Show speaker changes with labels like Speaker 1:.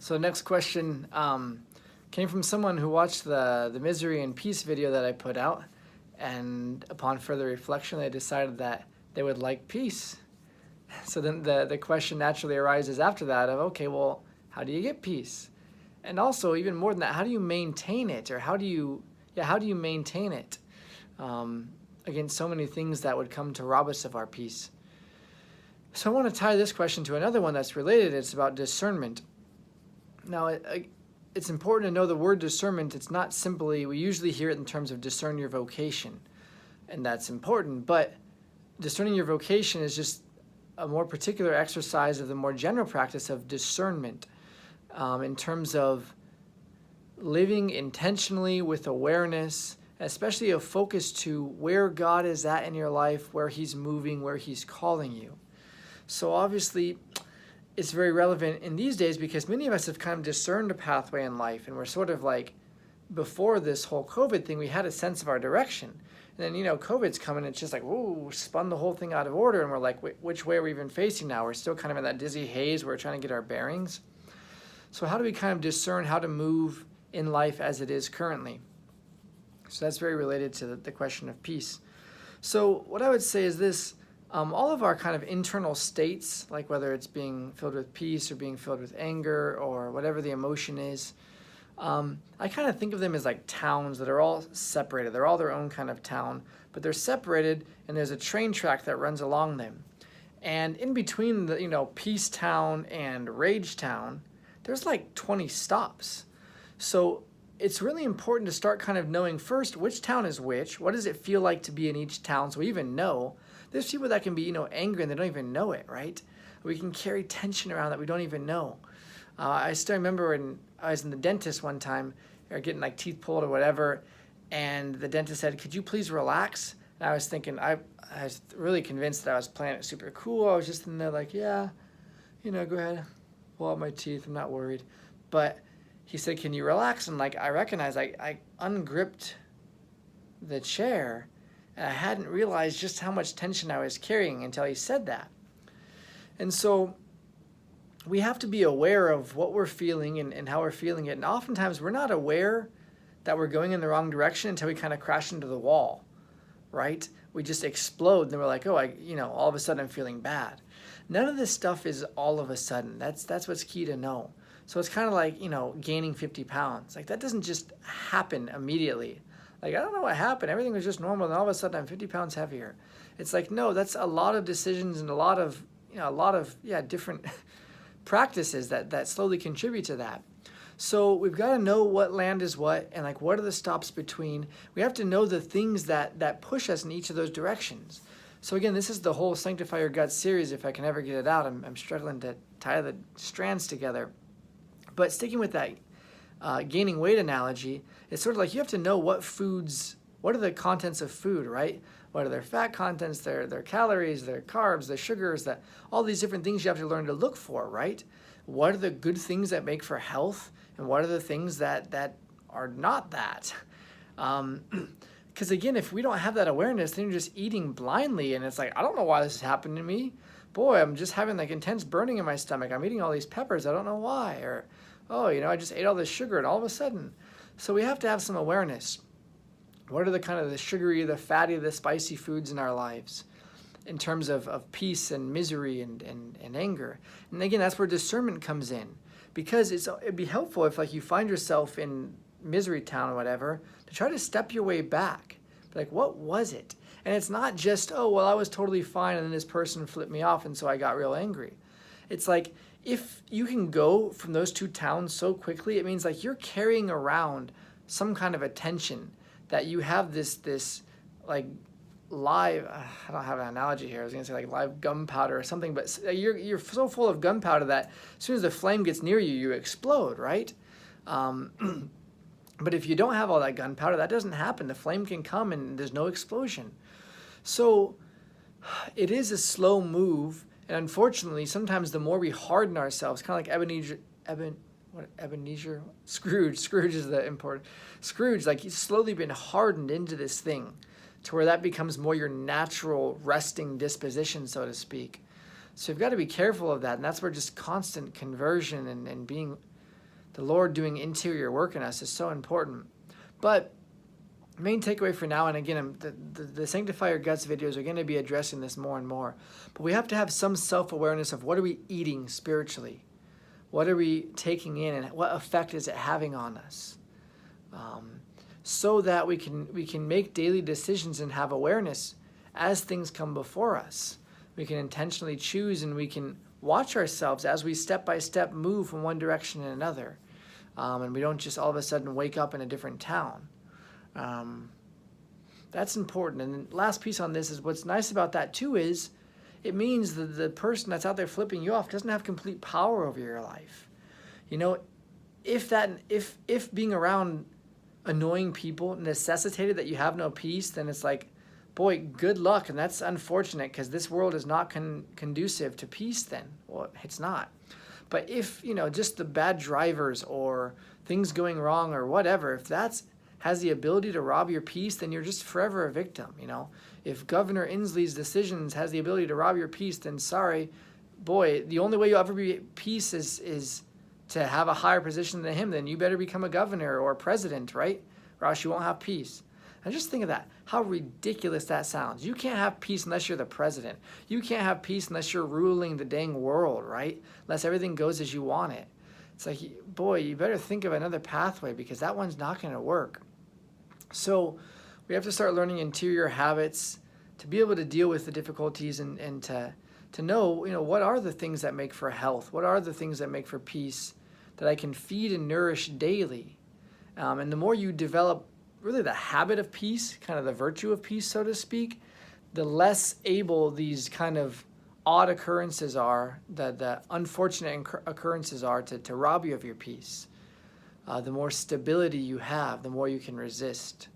Speaker 1: So next question came from someone who watched the Misery and Peace video that I put out, and upon further reflection, they decided that they would like peace. So then the question naturally arises after that of, okay, well, how do you get peace? And also, even more than that, how do you maintain it? Or how do you maintain it against so many things that would come to rob us of our peace? So I want to tie this question to another one that's related. It's about discernment. Now, it's important to know the word discernment. It's not simply, we usually hear it in terms of discern your vocation, and that's important, but discerning your vocation is just a more particular exercise of the more general practice of discernment, in terms of living intentionally with awareness, especially a focus to where God is at in your life, where He's moving, where He's calling you. So obviously, it's very relevant in these days because many of us have kind of discerned a pathway in life, and we're sort of like, before this whole COVID thing, we had a sense of our direction. And then, COVID's coming, it's just like, whoa, spun the whole thing out of order, and we're like, which way are we even facing now? We're still kind of in that dizzy haze where we're trying to get our bearings. So how do we kind of discern how to move in life as it is currently? So that's very related to the question of peace. So what I would say is this, all of our kind of internal states, like whether it's being filled with peace or being filled with anger or whatever the emotion is, I kind of think of them as like towns that are all separated. They're all their own kind of town, but they're separated, and there's a train track that runs along them. And in between the, Peace Town and Rage Town, there's like 20 stops. So it's really important to start kind of knowing first which town is which. What does it feel like to be in each town? So we even know. There's people that can be, angry and they don't even know it, right? We can carry tension around that we don't even know. I still remember when I was in the dentist one time, or getting like teeth pulled or whatever, and the dentist said, "Could you please relax?" And I was thinking, I was really convinced that I was playing it super cool. I was just in there like, yeah, go ahead, pull out my teeth, I'm not worried. But he said, "Can you relax?" And like I recognized, I ungripped the chair, and I hadn't realized just how much tension I was carrying until he said that. And so we have to be aware of what we're feeling and how we're feeling it. And oftentimes we're not aware that we're going in the wrong direction until we kind of crash into the wall, right? We just explode, and then we're like, oh, all of a sudden I'm feeling bad. None of this stuff is all of a sudden. That's what's key to know. So it's kind of like, gaining 50 pounds. Like that doesn't just happen immediately. Like, I don't know what happened. Everything was just normal, and all of a sudden I'm 50 pounds heavier. It's like, no, that's a lot of decisions and a lot of different practices that slowly contribute to that. So we've got to know what land is what, and like what are the stops between. We have to know the things that push us in each of those directions. So again, this is the whole Sanctify Your Gut series. If I can ever get it out, I'm struggling to tie the strands together. But sticking with that gaining weight analogy, it's sort of like you have to know what are the contents of food, right? What are their fat contents, their calories, their carbs, their sugars, all these different things you have to learn to look for, right? What are the good things that make for health, and what are the things that are not that? Because again, if we don't have that awareness, then you're just eating blindly, and it's like, I don't know why this is happening to me. Boy, I'm just having like intense burning in my stomach. I'm eating all these peppers. I don't know why. Or, oh, I just ate all this sugar, and all of a sudden. So we have to have some awareness. What are the kind of the sugary, the fatty, the spicy foods in our lives in terms of peace and misery and anger? And again, that's where discernment comes in, because it'd be helpful if like you find yourself in misery town or whatever, to try to step your way back. Like, what was it? And it's not just, oh, well, I was totally fine and then this person flipped me off and so I got real angry. It's like, if you can go from those two towns so quickly, it means like you're carrying around some kind of a tension, that you have this like live, I don't have an analogy here, I was gonna say like live gunpowder or something, but you're so full of gunpowder that as soon as the flame gets near you, you explode, right? But if you don't have all that gunpowder, that doesn't happen. The flame can come and there's no explosion. So it is a slow move, and unfortunately, sometimes the more we harden ourselves, kind of like Ebenezer Scrooge is the important. Scrooge, like he's slowly been hardened into this thing to where that becomes more your natural resting disposition, so to speak. So you've got to be careful of that, and that's where just constant conversion and being the Lord doing interior work in us is so important. But main takeaway for now, and again, the Sanctify Your Guts videos are going to be addressing this more and more, but we have to have some self-awareness of what are we eating spiritually? What are we taking in, and what effect is it having on us? So that we can make daily decisions and have awareness as things come before us. We can intentionally choose, and we can watch ourselves as we step by step move from one direction to another. And we don't just all of a sudden wake up in a different town. That's important. And the last piece on this is what's nice about that too is it means that the person that's out there flipping you off doesn't have complete power over your life. You know, if being around annoying people necessitated that you have no peace, then it's like, boy, good luck. And that's unfortunate because this world is not conducive to peace then. Well, it's not. But if, you know, just the bad drivers or things going wrong or whatever, if that's has the ability to rob your peace, then you're just forever a victim, you know. If Governor Inslee's decisions has the ability to rob your peace, then sorry, boy, the only way you'll ever be at peace is to have a higher position than him. Then you better become a governor or a president, right? Or else you won't have peace. And just think of that, how ridiculous that sounds. You can't have peace unless you're the president. You can't have peace unless you're ruling the dang world, right? Unless everything goes as you want it. It's like, boy, you better think of another pathway because that one's not going to work. So we have to start learning interior habits to be able to deal with the difficulties and to know, you know, what are the things that make for health? What are the things that make for peace that I can feed and nourish daily? And the more you develop really the habit of peace, kind of the virtue of peace, so to speak, the less able these kind of odd occurrences are, the unfortunate occurrences are to rob you of your peace. The more stability you have, the more you can resist.